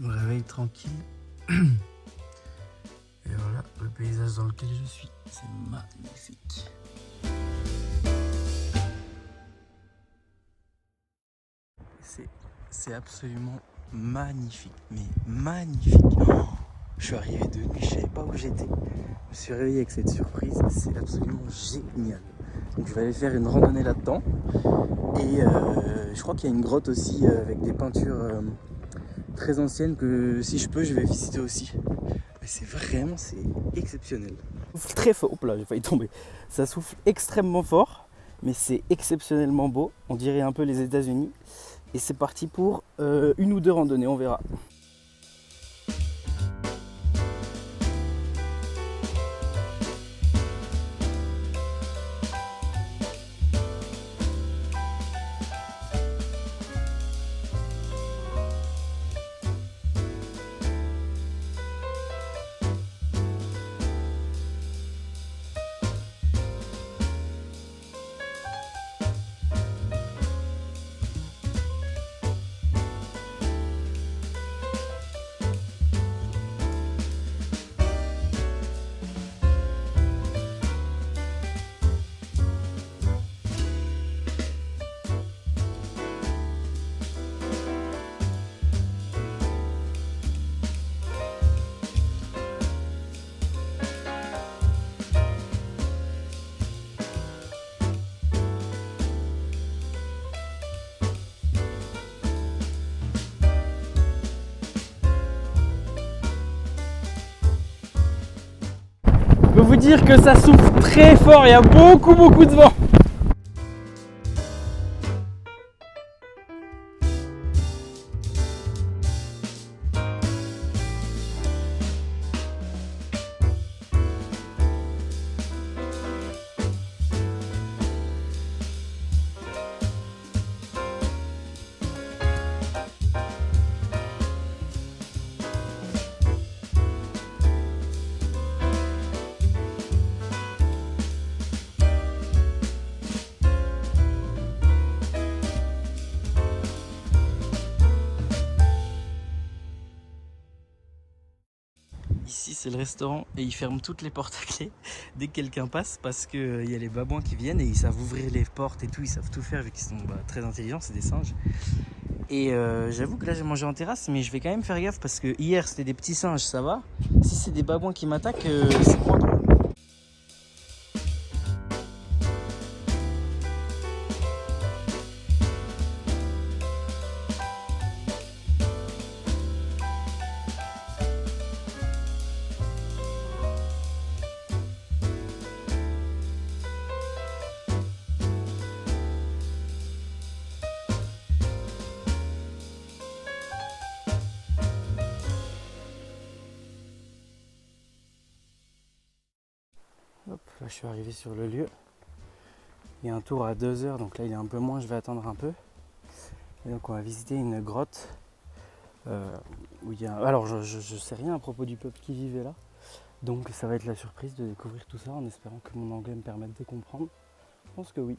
Je me réveille tranquille. Et voilà le paysage dans lequel je suis. C'est magnifique. C'est absolument magnifique. Mais magnifique. Oh, je suis arrivé de nuit, je savais pas où j'étais. Je me suis réveillé avec cette surprise. C'est absolument génial. Donc je vais aller faire une randonnée là-dedans. Et je crois qu'il y a une grotte aussi avec des peintures très anciennes que si je peux je vais visiter aussi. Mais c'est exceptionnel. Ça souffle très fort. Hop là, j'ai failli tomber. Ça souffle extrêmement fort, mais c'est exceptionnellement beau. On dirait un peu les États-Unis. Et c'est parti pour une ou deux randonnées, on verra. Je peux vous dire que ça souffle très fort, il y a beaucoup de vent. Ici c'est le restaurant et ils ferment toutes les portes à clé dès que quelqu'un passe parce qu'il y a les babouins qui viennent et ils savent ouvrir les portes et tout, ils savent tout faire vu qu'ils sont très intelligents, c'est des singes. Et j'avoue que là j'ai mangé en terrasse mais je vais quand même faire gaffe parce que hier c'était des petits singes, ça va. Si c'est des babouins qui m'attaquent, c'est moins drôle. Hop, là je suis arrivé sur le lieu. Il y a un tour à 2 heures, donc là il est un peu moins, je vais attendre un peu. Et donc on va visiter une grotte où il y a... Alors je sais rien à propos du peuple qui vivait là. Donc ça va être la surprise de découvrir tout ça en espérant que mon anglais me permette de comprendre. Je pense que oui.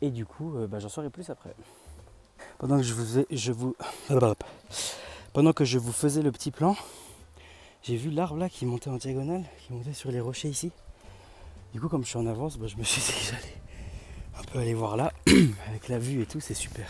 Et du coup, j'en saurai plus après. Pendant que Pendant que je vous faisais le petit plan, j'ai vu l'arbre là qui montait en diagonale, qui montait sur les rochers ici. Du coup, comme je suis en avance, je me suis dit que j'allais un peu aller voir là, avec la vue et tout, c'est super.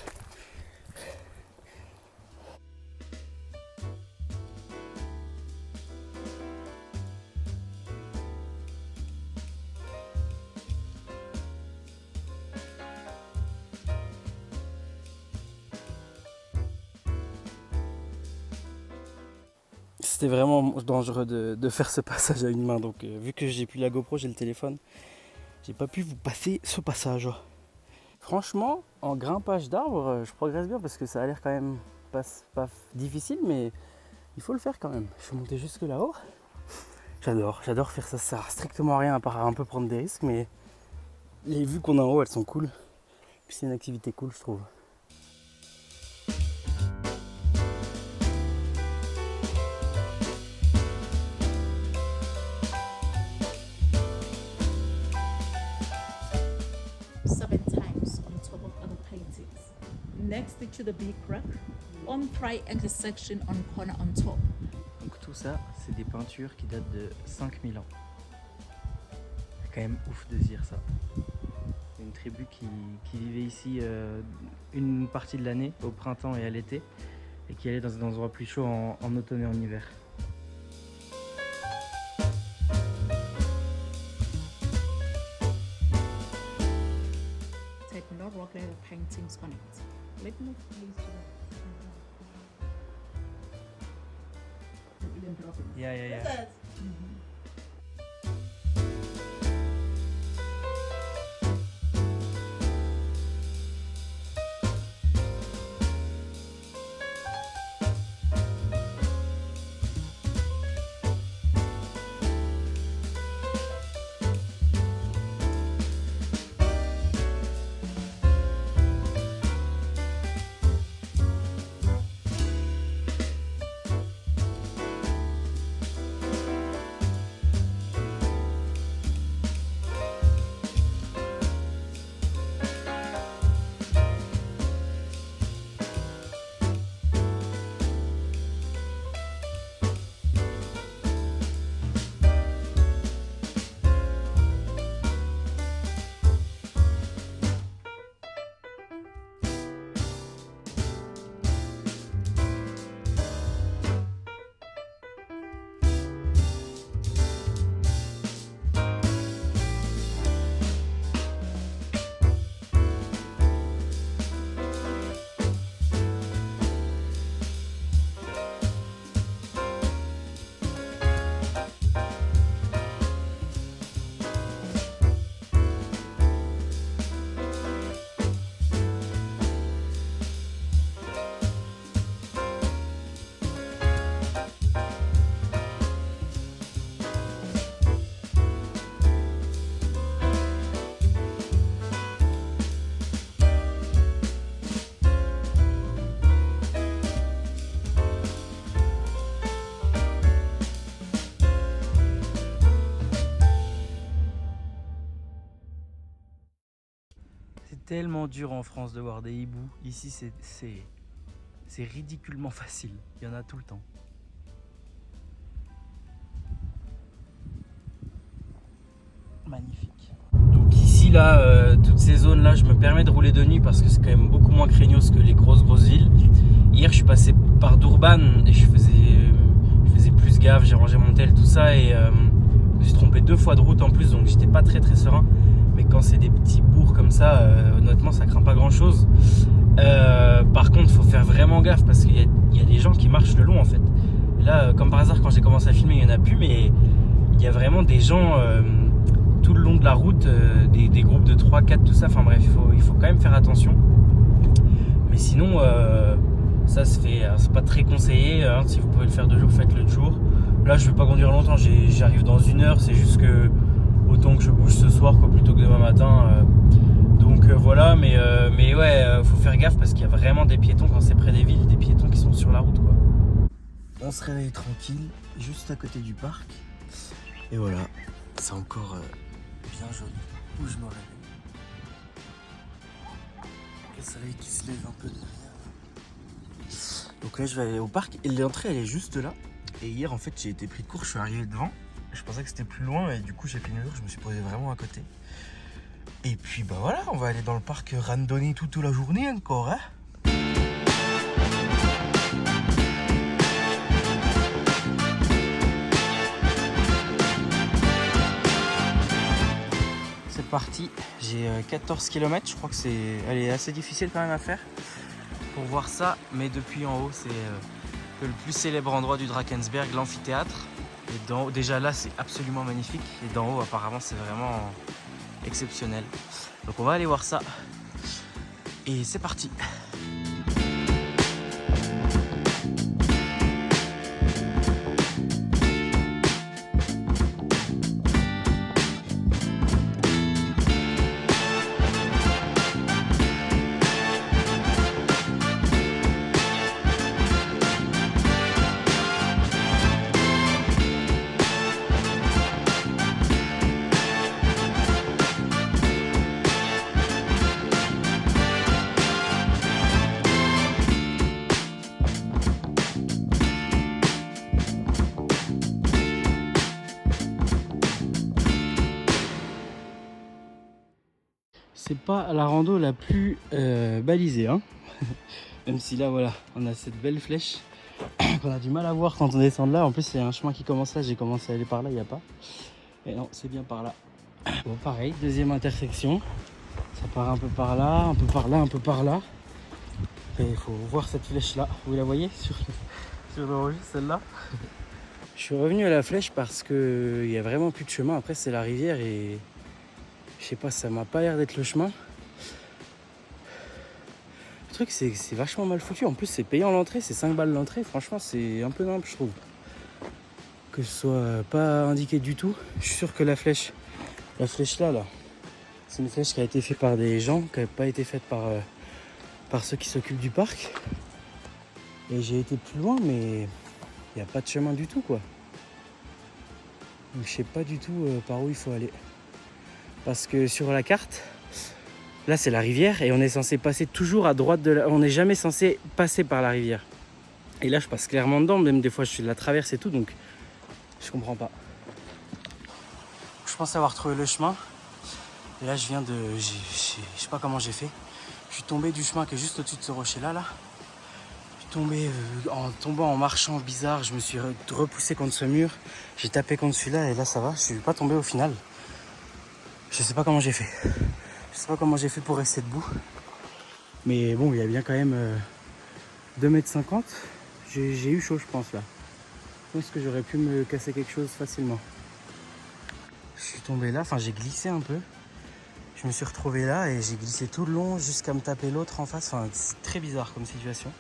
C'était vraiment dangereux de faire ce passage à une main, donc vu que j'ai plus la GoPro, j'ai le téléphone, j'ai pas pu vous passer ce passage. Franchement, en grimpage d'arbres, je progresse bien parce que ça a l'air quand même pas difficile, mais il faut le faire quand même. Je suis monté jusque là-haut. J'adore faire ça, ça sert strictement à rien à part un peu prendre des risques, mais les vues qu'on a en haut, elles sont cool. Puis c'est une activité cool, je trouve. Next to the big rock, on right intersection on corner on top. Donc tout ça, c'est des peintures qui datent de 5000 ans. C'est quand même ouf de se dire ça. C'est une tribu qui vivait ici une partie de l'année, au printemps et à l'été, et qui allait dans un endroit plus chaud en automne et en hiver. Take a lot of rock leather paintings on it. Let me please. Yeah. C'est tellement dur en France de voir des hiboux. Ici, c'est ridiculement facile. Il y en a tout le temps. Magnifique. Donc ici, là, toutes ces zones-là, je me permets de rouler de nuit parce que c'est quand même beaucoup moins craignos que les grosses villes. Hier, je suis passé par Durban et je faisais plus gaffe. J'ai rangé mon tel, tout ça, et je me suis trompé 2 fois de route en plus, donc j'étais pas très serein. Mais quand c'est des petits bourgs comme ça, honnêtement, ça craint pas grand chose. Par contre, il faut faire vraiment gaffe parce qu'il y a des gens qui marchent le long en fait. Et là, comme par hasard, quand j'ai commencé à filmer, il n'y en a plus, mais il y a vraiment des gens tout le long de la route, des groupes de 3, 4, tout ça. Enfin bref, il faut quand même faire attention. Mais sinon, ça se fait, c'est pas très conseillé. Hein, si vous pouvez le faire de jour, faites-le de jour. Là, je vais pas conduire longtemps, j'arrive dans 1 heure, c'est juste que autant que je bouge ce soir quoi, plutôt que demain matin. Donc voilà, mais ouais, faut faire gaffe parce qu'il y a vraiment des piétons quand c'est près des villes, des piétons qui sont sur la route quoi. On se réveille tranquille, juste à côté du parc. Et voilà, c'est encore bien joli où je me réveille. Le soleil qui se lève un peu derrière. Donc là je vais aller au parc et l'entrée elle est juste là. Et hier en fait j'ai été pris de court, je suis arrivé devant. Je pensais que c'était plus loin et du coup j'ai fait une heure, je me suis posé vraiment à côté. Et puis bah voilà, on va aller dans le parc randonner toute la journée encore, hein. C'est parti, j'ai 14 km, je crois que elle est assez difficile quand même à faire pour voir ça, mais depuis en haut c'est le plus célèbre endroit du Drakensberg, l'amphithéâtre. Et d'en haut, déjà là c'est absolument magnifique, et d'en haut apparemment c'est vraiment exceptionnel. Donc on va aller voir ça et c'est parti. c'est pas la rando la plus balisée, hein. Même si là, voilà, on a cette belle flèche qu'on a du mal à voir quand on descend de là. En plus, il y a un chemin qui commence là. J'ai commencé à aller par là, il n'y a pas. Et non, c'est bien par là. Bon, pareil, deuxième intersection. Ça part un peu par là, un peu par là, un peu par là. Et il faut voir cette flèche là. Vous la voyez sur le registre, celle-là. Je suis revenu à la flèche parce qu'il n'y a vraiment plus de chemin. Après, c'est la rivière et je sais pas, ça m'a pas l'air d'être le chemin. Le truc, c'est que c'est vachement mal foutu. En plus, c'est payant l'entrée, c'est 5 balles l'entrée. Franchement, c'est un peu nimp, je trouve. Que ce soit pas indiqué du tout. Je suis sûr que la flèche là, c'est une flèche qui a été faite par des gens, qui n'a pas été faite par ceux qui s'occupent du parc. Et j'ai été plus loin, mais il n'y a pas de chemin du tout, quoi. Donc, je sais pas du tout par où il faut aller. Parce que sur la carte, là c'est la rivière et on est censé passer toujours à droite de la... On n'est jamais censé passer par la rivière. Et là je passe clairement dedans, même des fois je suis de la traverse et tout, donc je comprends pas. Je pense avoir trouvé le chemin. Et là je viens de... Je sais pas comment j'ai fait. Je suis tombé du chemin qui est juste au-dessus de ce rocher là. Je suis tombé en tombant, en marchant bizarre, je me suis repoussé contre ce mur. J'ai tapé contre celui-là et là ça va, je suis pas tombé au final. Je sais pas comment j'ai fait. Je sais pas comment j'ai fait pour rester debout. Mais bon, il y a bien quand même 2,50 m. J'ai eu chaud, je pense, là. Je pense que j'aurais pu me casser quelque chose facilement. Je suis tombé là, enfin j'ai glissé un peu. Je me suis retrouvé là et j'ai glissé tout le long jusqu'à me taper l'autre en face. Enfin, c'est très bizarre comme situation.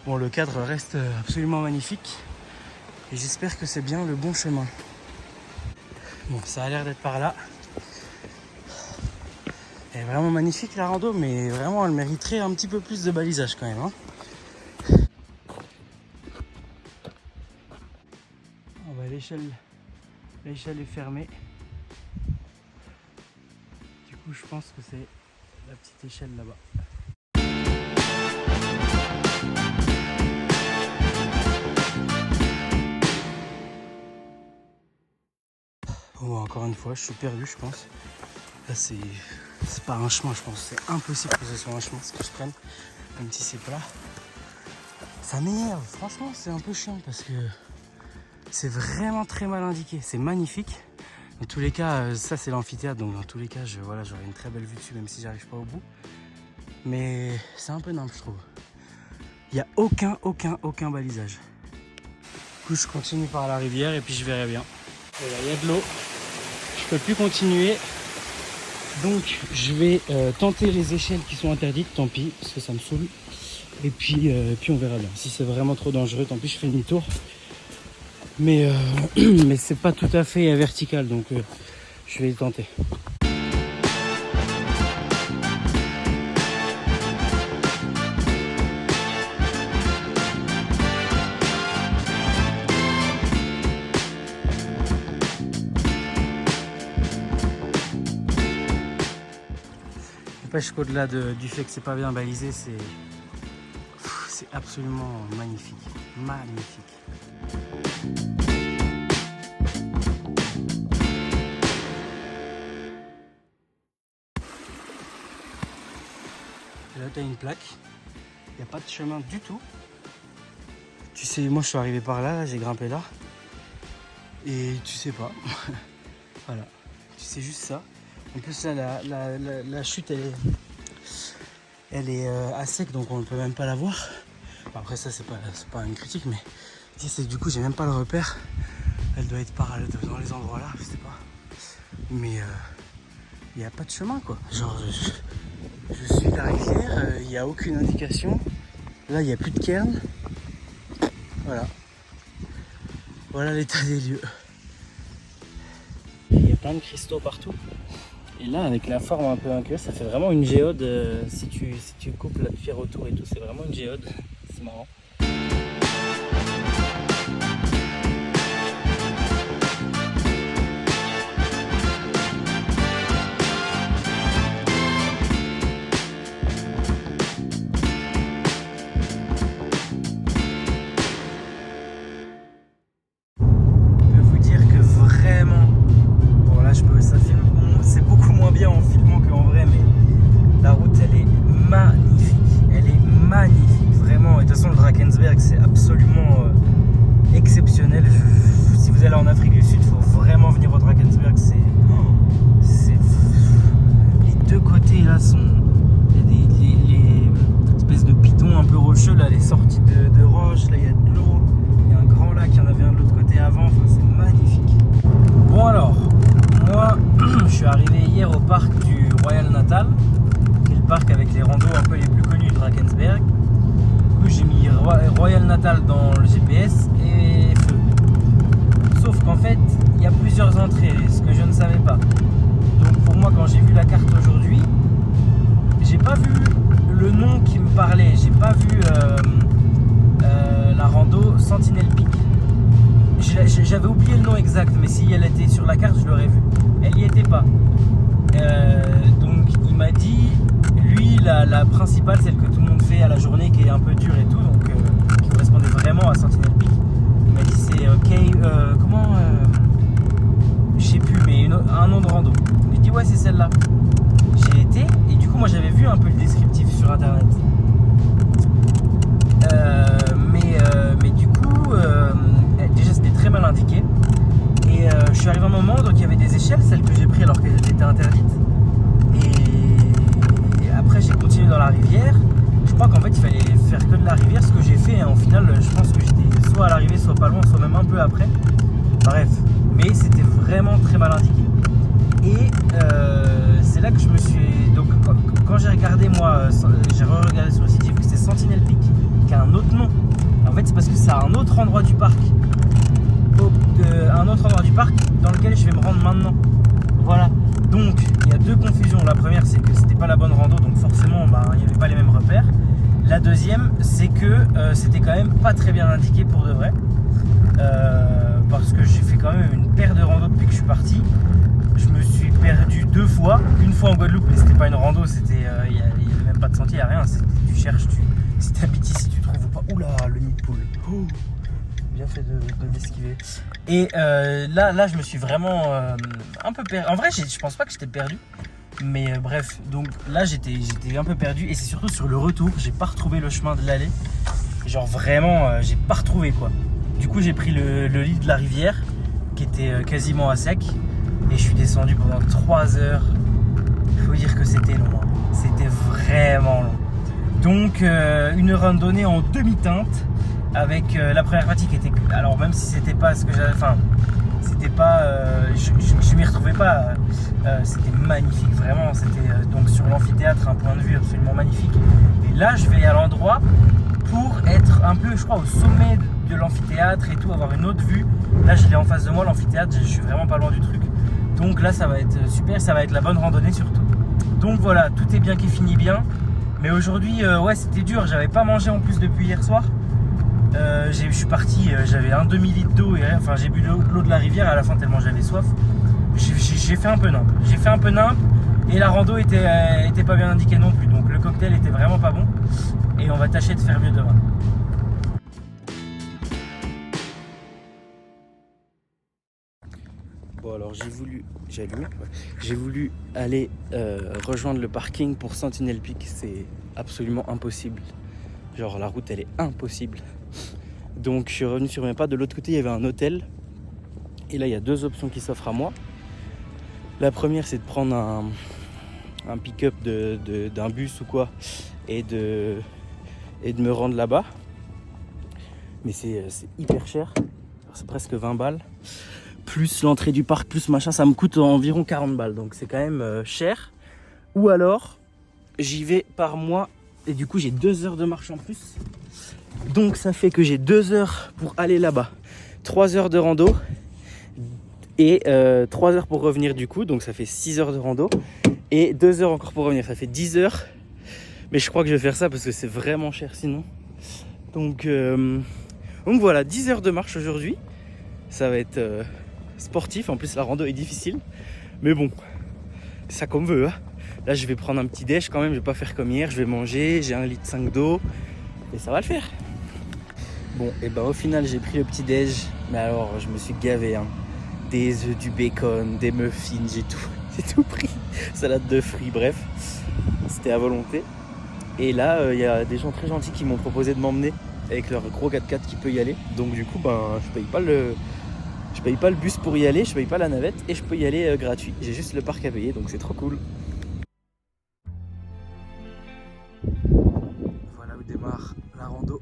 Bon, le cadre reste absolument magnifique. Et j'espère que c'est bien le bon chemin. Bon, ça a l'air d'être par là. Elle est vraiment magnifique la rando, mais vraiment elle mériterait un petit peu plus de balisage quand même, hein. Oh bah, l'échelle est fermée. Du coup je pense que c'est la petite échelle là-bas. Bon, bah, encore une fois je suis perdu, je pense. Là c'est pas un chemin, je pense. C'est impossible que ce soit un chemin, ce que je prenne, même si c'est plat. Ça m'énerve, franchement c'est un peu chiant parce que c'est vraiment très mal indiqué. C'est magnifique. Dans tous les cas, ça c'est l'amphithéâtre, donc dans tous les cas, j'aurai une très belle vue dessus, même si j'arrive pas au bout. Mais c'est un peu nimp, je trouve. Il n'y a aucun balisage. Du coup, je continue par la rivière et puis je verrai bien. Et là, il y a de l'eau. Je peux plus continuer. Donc, je vais tenter les échelles qui sont interdites. Tant pis, parce que ça me saoule. Et puis on verra bien. Si c'est vraiment trop dangereux, tant pis, je fais demi-tour. Mais c'est pas tout à fait vertical, donc je vais tenter. N'empêche qu'au-delà du fait que c'est pas bien balisé, c'est absolument magnifique. Magnifique. Et là, tu as une plaque. Il n'y a pas de chemin du tout. Tu sais, moi, je suis arrivé par là, j'ai grimpé là. Et tu sais pas. Voilà. Tu sais juste ça. En plus, là, la chute, elle est à sec, donc on ne peut même pas la voir. Après, ça, c'est pas une critique, mais du coup, j'ai même pas le repère. Elle doit être dans les endroits là, je sais pas. Mais il n'y a pas de chemin, quoi. Genre, je suis la rivière, il n'y a aucune indication. Là, il n'y a plus de cairn. Voilà. Voilà l'état des lieux. Il y a plein de cristaux partout. Et là, avec la forme un peu incurieuse, ça fait vraiment une géode. Si tu coupes la pierre autour et tout, c'est vraiment une géode. C'est marrant. Ça filme, c'est beaucoup moins bien en filmant qu'en vrai, mais Drakensberg, c'est absolument exceptionnel. Si vous allez en Afrique du Sud, il faut vraiment venir au Drakensberg. Les deux côtés là sont. Il y a les espèces de pitons un peu rocheux, là, les sorties de roches, là il y a de l'eau. Il y a un grand lac, il y en avait un de l'autre côté avant, enfin, c'est magnifique. Bon alors, moi je suis arrivé hier au parc du Royal Natal, qui est le parc avec les randos un peu les plus connus de Drakensberg. Du coup j'ai mis Royal Natal dans le GPS et feu. Sauf qu'en fait, il y a plusieurs entrées, ce que je ne savais pas. Donc pour moi, quand j'ai vu la carte aujourd'hui, j'ai pas vu le nom qui me parlait, j'ai pas vu la rando Sentinel Peak. J'avais oublié le nom exact, mais si elle était sur la carte, je l'aurais vue. Elle n'y était pas. Donc il m'a dit, lui, la principale, celle que tout le monde fait à la journée, qui est un peu dure et tout, donc qui correspondait vraiment à Sentinel Peak. Il m'a dit c'est je sais plus, mais un nom de rando. J'ai dit ouais, c'est celle-là. J'ai été, et du coup moi j'avais vu un peu le descriptif sur internet. Mais du coup, déjà c'était très mal indiqué. Et je suis arrivé à un moment, donc il y avait des échelles, celles que j'ai prises alors qu'elles étaient interdites. Et après j'ai continué dans la rivière. Je crois qu'en fait il fallait faire que de la rivière, ce que j'ai fait. Hein. Au final, je pense que j'étais soit à l'arrivée, soit pas loin, soit même un peu après. Bref, mais c'était vraiment très mal indiqué. Et c'est là que je me suis... Donc quand j'ai regardé moi, j'ai re-regardé sur le site, j'ai vu que c'était Sentinel Peak, qui a un autre nom. En fait c'est parce que c'est à un autre endroit du parc. Un autre endroit du parc dans lequel je vais me rendre maintenant. Voilà. Donc il y a deux confusions. La première c'est que c'était pas la bonne rando, donc forcément il n'y avait pas les mêmes repères. La deuxième c'est que c'était quand même pas très bien indiqué pour de vrai. Parce que j'ai fait quand même une paire de randos depuis que je suis parti. Je me suis perdu 2 fois, une fois en Guadeloupe, mais c'était pas une rando, c'était il n'y avait même pas de sentier, il n'y a rien, tu cherches, si tu habites ici tu trouves pas. Oula, le nid de poule. Bien fait de l'esquiver. Et là je me suis vraiment un peu perdu. En vrai je pense pas que j'étais perdu, mais bref, donc là j'étais un peu perdu, et c'est surtout sur le retour, j'ai pas retrouvé le chemin de l'aller. Genre vraiment j'ai pas retrouvé quoi. Du coup j'ai pris le lit de la rivière qui était quasiment à sec. Et je suis descendu pendant 3 heures. Il faut dire que c'était long. Hein. C'était vraiment long. Donc une randonnée en demi-teinte. Avec la première partie qui était... Alors même si c'était pas ce que j'avais... Enfin, c'était pas... je m'y retrouvais pas. C'était magnifique, vraiment. C'était donc sur l'amphithéâtre, un point de vue absolument magnifique. Et là, je vais à l'endroit pour être un peu, je crois, au sommet de l'amphithéâtre et tout, avoir une autre vue. Là, je l'ai en face de moi, l'amphithéâtre. Je suis vraiment pas loin du truc. Donc là ça va être super, ça va être la bonne randonnée surtout. Donc voilà, tout est bien qui finit bien. Mais aujourd'hui, ouais, c'était dur, j'avais pas mangé en plus depuis hier soir. Je suis parti, j'avais un demi-litre d'eau, et enfin j'ai bu l'eau de la rivière à la fin tellement j'avais soif. J'ai fait un peu nimp. Et la rando était pas bien indiquée non plus. Donc le cocktail était vraiment pas bon. Et on va tâcher de faire mieux demain. Bon alors j'ai voulu aller rejoindre le parking pour Sentinel Peak, c'est absolument impossible. Genre la route elle est impossible. Donc je suis revenu sur mes pas, de l'autre côté il y avait un hôtel. Et là il y a 2 options qui s'offrent à moi. La première c'est de prendre un pick-up d'un bus ou quoi et de me rendre là-bas. Mais c'est hyper cher, c'est presque 20 balles. Plus l'entrée du parc, plus machin, ça me coûte environ 40 balles. Donc c'est quand même cher. Ou alors, j'y vais par mois et du coup j'ai 2 heures de marche en plus. Donc ça fait que j'ai 2 heures pour aller là-bas. 3 heures de rando et 3 heures pour revenir du coup. Donc ça fait 6 heures de rando et 2 heures encore pour revenir. Ça fait 10 heures. Mais je crois que je vais faire ça parce que c'est vraiment cher sinon. Donc voilà, 10 heures de marche aujourd'hui. Ça va être... sportif, en plus la rando est difficile, mais bon, c'est ça qu'on veut. Hein. Là je vais prendre un petit déj quand même, je vais pas faire comme hier, je vais manger, j'ai 1,5 litre d'eau et ça va le faire. Bon, et au final j'ai pris le petit déj, mais alors je me suis gavé, hein. Des œufs, du bacon, des muffins, j'ai tout pris, salade de fruits, bref, c'était à volonté. Et là il y a des gens très gentils qui m'ont proposé de m'emmener avec leur gros 4x4 qui peut y aller. Donc du coup, ben, je paye pas le bus pour y aller, je paye pas la navette et je peux y aller gratuit. J'ai juste le parc à payer, donc c'est trop cool. Voilà où démarre la rando.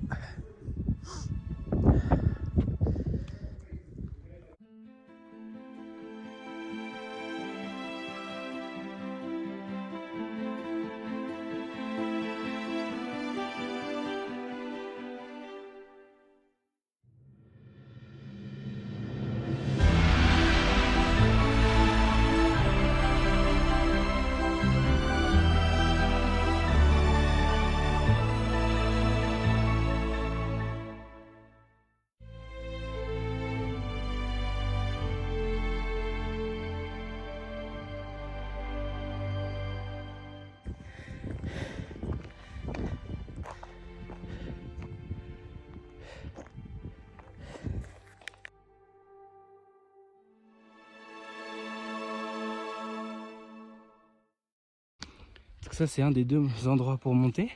Ça c'est un des deux endroits pour monter.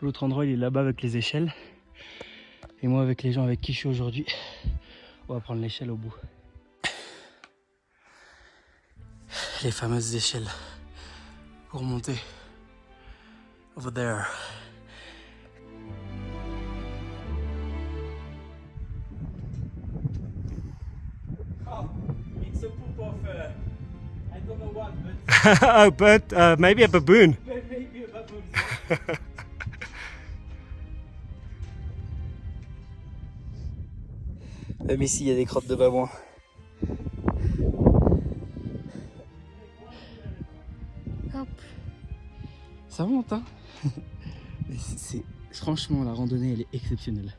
L'autre endroit il est là-bas avec les échelles. Et moi avec les gens avec qui je suis aujourd'hui, on va prendre l'échelle au bout. Les fameuses échelles pour monter. Over there. Oh, it's a poop of I don't know what, but But maybe a baboon. maybe a baboon. Même ici il y a des crottes de babouins. Hop. Ça monte hein. Mais franchement la randonnée elle est exceptionnelle.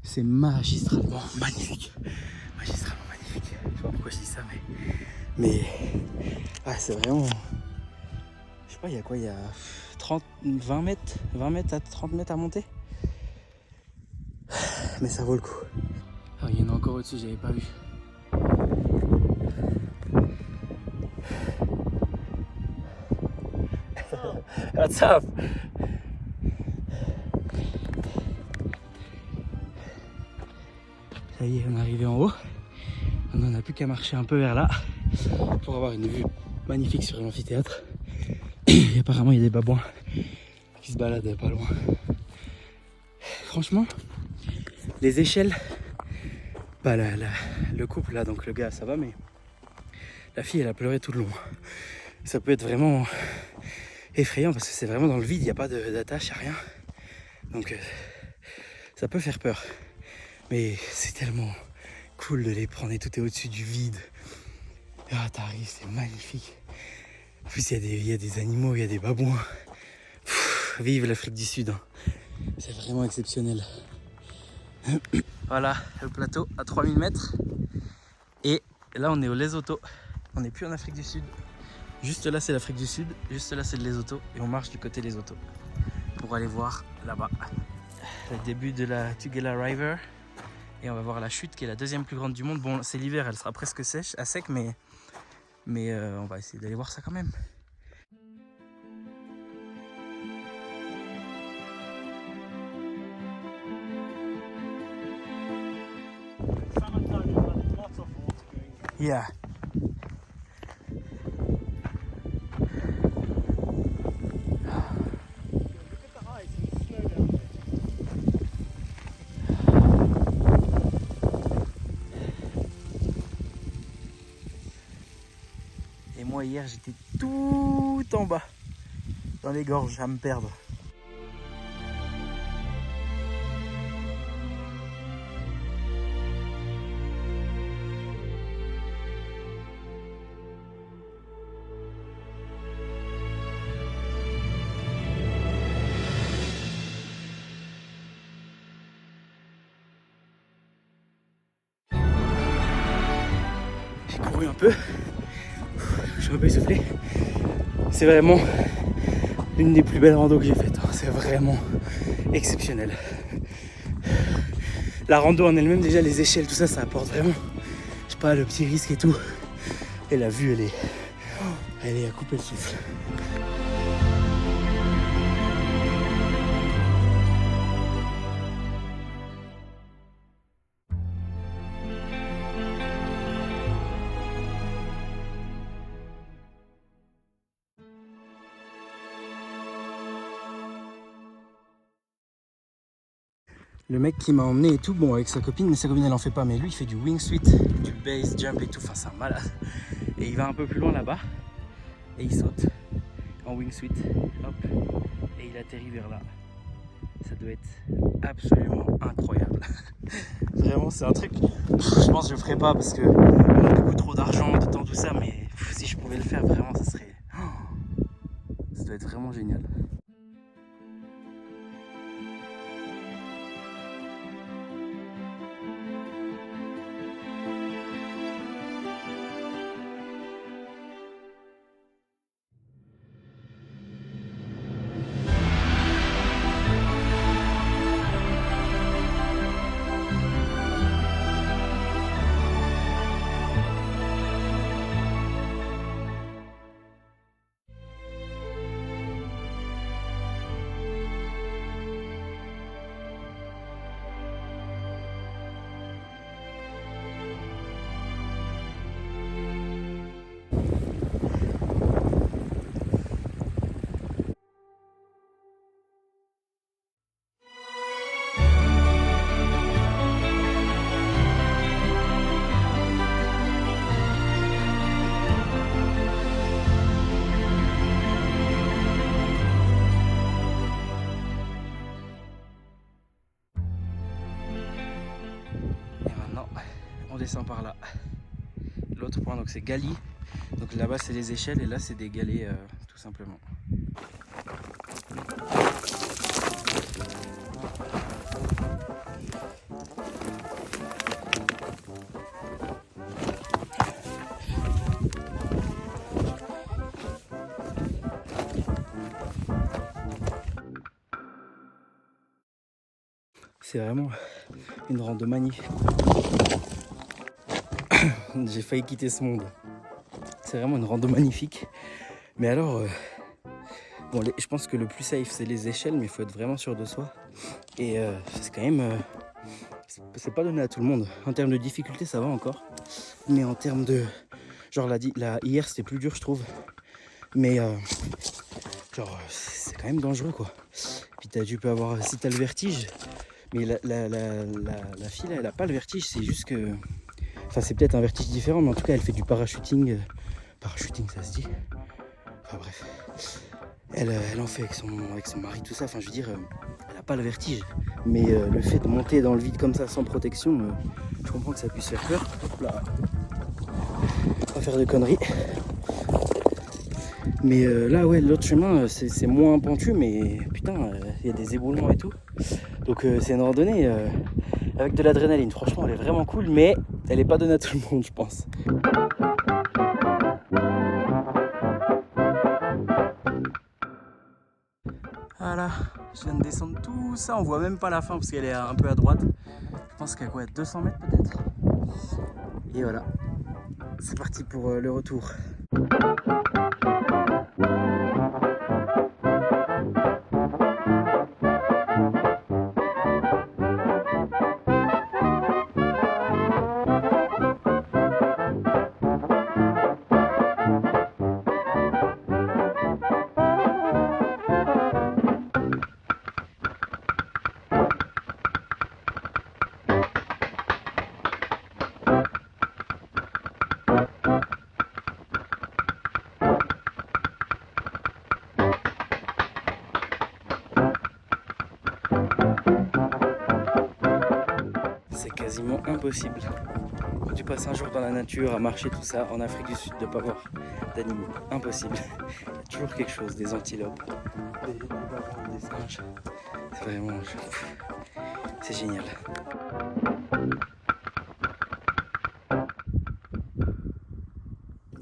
C'est magistralement magnifique. Magistralement magnifique. Je sais pas pourquoi je dis ça mais ah, c'est vraiment. Je sais pas il y a quoi, il y a 20 mètres à 30 mètres à monter. Mais ça vaut le coup. Alors, il y en a encore au-dessus, j'avais pas vu. What's up? Ça y est, on est arrivé en haut. Maintenant, on n'a plus qu'à marcher un peu vers là pour avoir une vue magnifique sur l'amphithéâtre. Et apparemment, il y a des babouins qui se baladent pas loin. Franchement, les échelles, bah le couple là, donc le gars ça va, mais la fille elle a pleuré tout le long. Ça peut être vraiment effrayant parce que c'est vraiment dans le vide, il n'y a pas d'attache, il n'y a rien. Donc ça peut faire peur. Mais c'est tellement cool de les prendre et tout est au-dessus du vide. Ah, t'arrives, c'est magnifique. En plus, il y a des animaux, il y a des babouins. Pff, vive l'Afrique du Sud. Hein. C'est vraiment exceptionnel. Voilà, le plateau à 3000 mètres. Et là, on est au Lesotho. On n'est plus en Afrique du Sud. Juste là, c'est l'Afrique du Sud. Juste là, c'est le Lesotho. Et on marche du côté Lesotho pour aller voir là-bas le début de la Tugela River. Et on va voir la chute qui est la deuxième plus grande du monde. Bon, c'est l'hiver, elle sera presque sèche, à sec, mais on va essayer d'aller voir ça quand même. Yeah. Et moi hier j'étais tout en bas dans les gorges à me perdre. J'ai couru un peu. Je suis un peu essoufflé. C'est vraiment l'une des plus belles randos que j'ai faites. C'est vraiment exceptionnel. La rando en elle-même, déjà les échelles, tout ça, ça apporte vraiment, je sais pas, le petit risque et tout. Et la vue, elle est à couper le souffle. Le mec qui m'a emmené et tout, bon avec sa copine, mais sa copine elle en fait pas, mais lui il fait du wingsuit, du base jump et tout, enfin c'est un malade. Et il va un peu plus loin là-bas et il saute en wingsuit, hop, et il atterrit vers là. Ça doit être absolument incroyable. Vraiment c'est un truc, je pense que je ferai pas parce que on a beaucoup trop d'argent, de temps, tout ça, mais si je pouvais le faire vraiment ça serait... Ça doit être vraiment génial. On descend par là. L'autre point donc c'est Gali. Donc là-bas c'est les échelles et là c'est des galets tout simplement. C'est vraiment une rando magnifique. J'ai failli quitter ce monde. C'est vraiment une rando magnifique. Mais alors, bon, je pense que le plus safe c'est les échelles, mais il faut être vraiment sûr de soi. Et c'est quand même, c'est pas donné à tout le monde. En termes de difficulté, ça va encore. Mais en termes de, genre hier c'était plus dur je trouve. Mais genre c'est quand même dangereux quoi. Puis tu peux avoir, si t'as le vertige, mais la fille là, elle a pas le vertige, c'est juste que, enfin c'est peut-être un vertige différent, mais en tout cas elle fait du parachuting. Parachuting ça se dit. Enfin bref. Elle en fait avec son mari, tout ça. Enfin je veux dire, elle a pas le vertige. Mais le fait de monter dans le vide comme ça sans protection, je comprends que ça puisse faire peur. Hop là. Pas faire de conneries. Mais là ouais, l'autre chemin c'est moins pentu, mais putain il y a des éboulements et tout. Donc c'est une randonnée avec de l'adrénaline. Franchement elle est vraiment cool, mais elle est pas donnée à tout le monde je pense. Voilà, je viens de descendre tout ça, on voit même pas la fin parce qu'elle est un peu à droite. Je pense qu'à quoi, 200 mètres peut-être. Et voilà, c'est parti pour le retour. C'est quasiment impossible quand tu passes un jour dans la nature à marcher tout ça en Afrique du Sud de pas voir d'animaux. Impossible. Il y a toujours quelque chose, des antilopes, des ballons, des singes. C'est vraiment... c'est génial.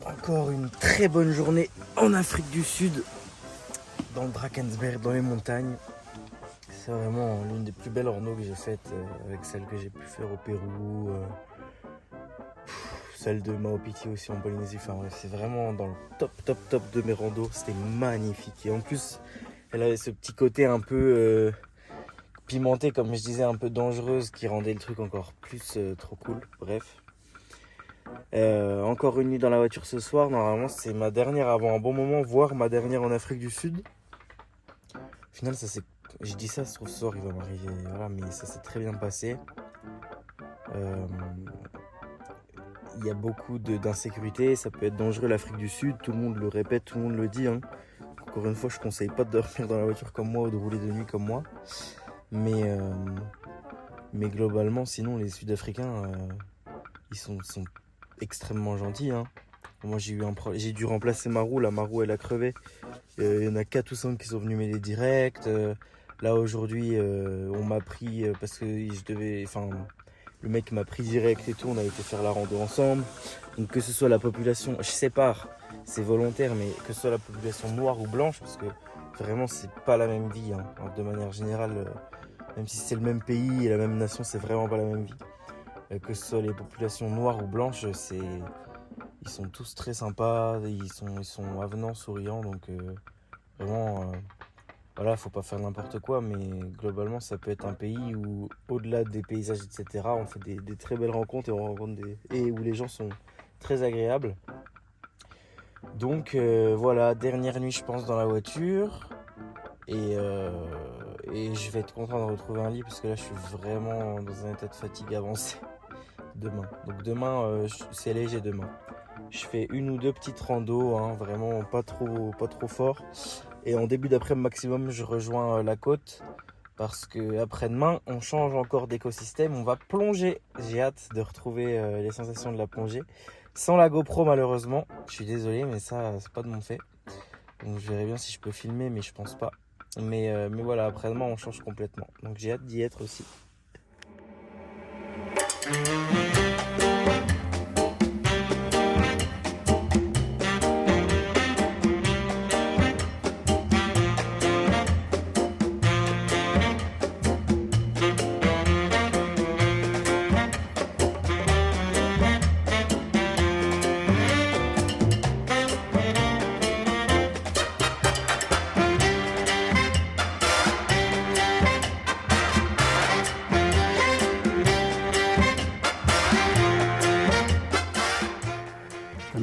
Encore une très bonne journée en Afrique du Sud, dans le Drakensberg, dans les montagnes. C'est vraiment l'une des plus belles randos que j'ai faites, avec celle que j'ai pu faire au Pérou, celle de Maupiti aussi en Polynésie. Enfin ouais, c'est vraiment dans le top de mes randos. C'était magnifique. Et en plus, elle avait ce petit côté un peu pimenté, comme je disais, un peu dangereuse, qui rendait le truc encore plus trop cool. Bref. Encore une nuit dans la voiture ce soir. Normalement, c'est ma dernière avant un bon moment, voire ma dernière en Afrique du Sud. Au final, ça s'est je dis ça, se trouve ce soir il va m'arriver, voilà, mais ça s'est très bien passé. Il y a beaucoup d'insécurité, ça peut être dangereux l'Afrique du Sud, tout le monde le répète, tout le monde le dit. Hein. Encore une fois, je ne conseille pas de dormir dans la voiture comme moi ou de rouler de nuit comme moi. Mais globalement, sinon, les Sud-Africains, ils sont extrêmement gentils. Hein. Moi, j'ai dû remplacer ma roue. La roue, elle a crevé. Il y en a 4 ou 5 qui sont venus m'aider direct. Là, aujourd'hui, on m'a pris parce que le mec m'a pris direct et tout. On a été faire la rando ensemble. Donc, que ce soit la population, je sépare, c'est volontaire, mais que ce soit la population noire ou blanche, parce que vraiment, c'est pas la même vie. Hein. De manière générale, même si c'est le même pays et la même nation, c'est vraiment pas la même vie. Que ce soit les populations noires ou blanches, ils sont tous très sympas, ils sont avenants, souriants, donc vraiment, voilà, faut pas faire n'importe quoi, mais globalement, ça peut être un pays où, au-delà des paysages, etc., on fait des très belles rencontres et on rencontre et où les gens sont très agréables. Donc voilà, dernière nuit, je pense, dans la voiture, et je vais être content de retrouver un lit parce que là, je suis vraiment dans un état de fatigue avancé. Demain. Donc demain, c'est léger demain. Je fais 1 ou 2 petites randos, hein, vraiment pas trop fort. Et en début d'après-midi maximum, je rejoins la côte. Parce que après-demain, on change encore d'écosystème. On va plonger. J'ai hâte de retrouver les sensations de la plongée. Sans la GoPro malheureusement. Je suis désolé, mais ça, c'est pas de mon fait. Donc je verrai bien si je peux filmer, mais je pense pas. Mais voilà, après-demain, on change complètement. Donc j'ai hâte d'y être aussi.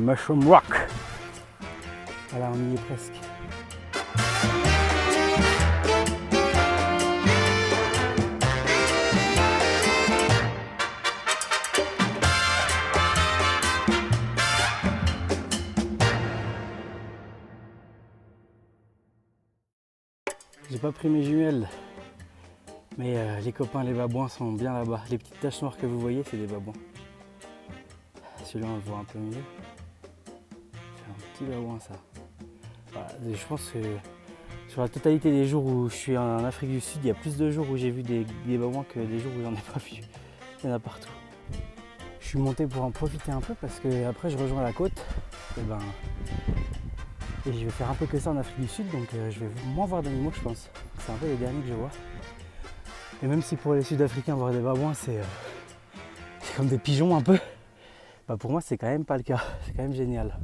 Mushroom Rock. Voilà, on y est presque. J'ai pas pris mes jumelles, mais les copains, les babouins sont bien là-bas. Les petites taches noires que vous voyez, c'est des babouins. Celui-là, on le voit un peu mieux. C'est un petit babouin, ça. Voilà, je pense que sur la totalité des jours où je suis en Afrique du Sud, il y a plus de jours où j'ai vu des babouins que des jours où j'en ai pas vu. Il y en a partout. Je suis monté pour en profiter un peu parce que après je rejoins la côte. Et je vais faire un peu que ça en Afrique du Sud, donc je vais moins voir d'animaux, je pense. C'est un peu les derniers que je vois. Et même si pour les Sud-Africains voir des babouins c'est comme des pigeons un peu, bah pour moi c'est quand même pas le cas. C'est quand même génial.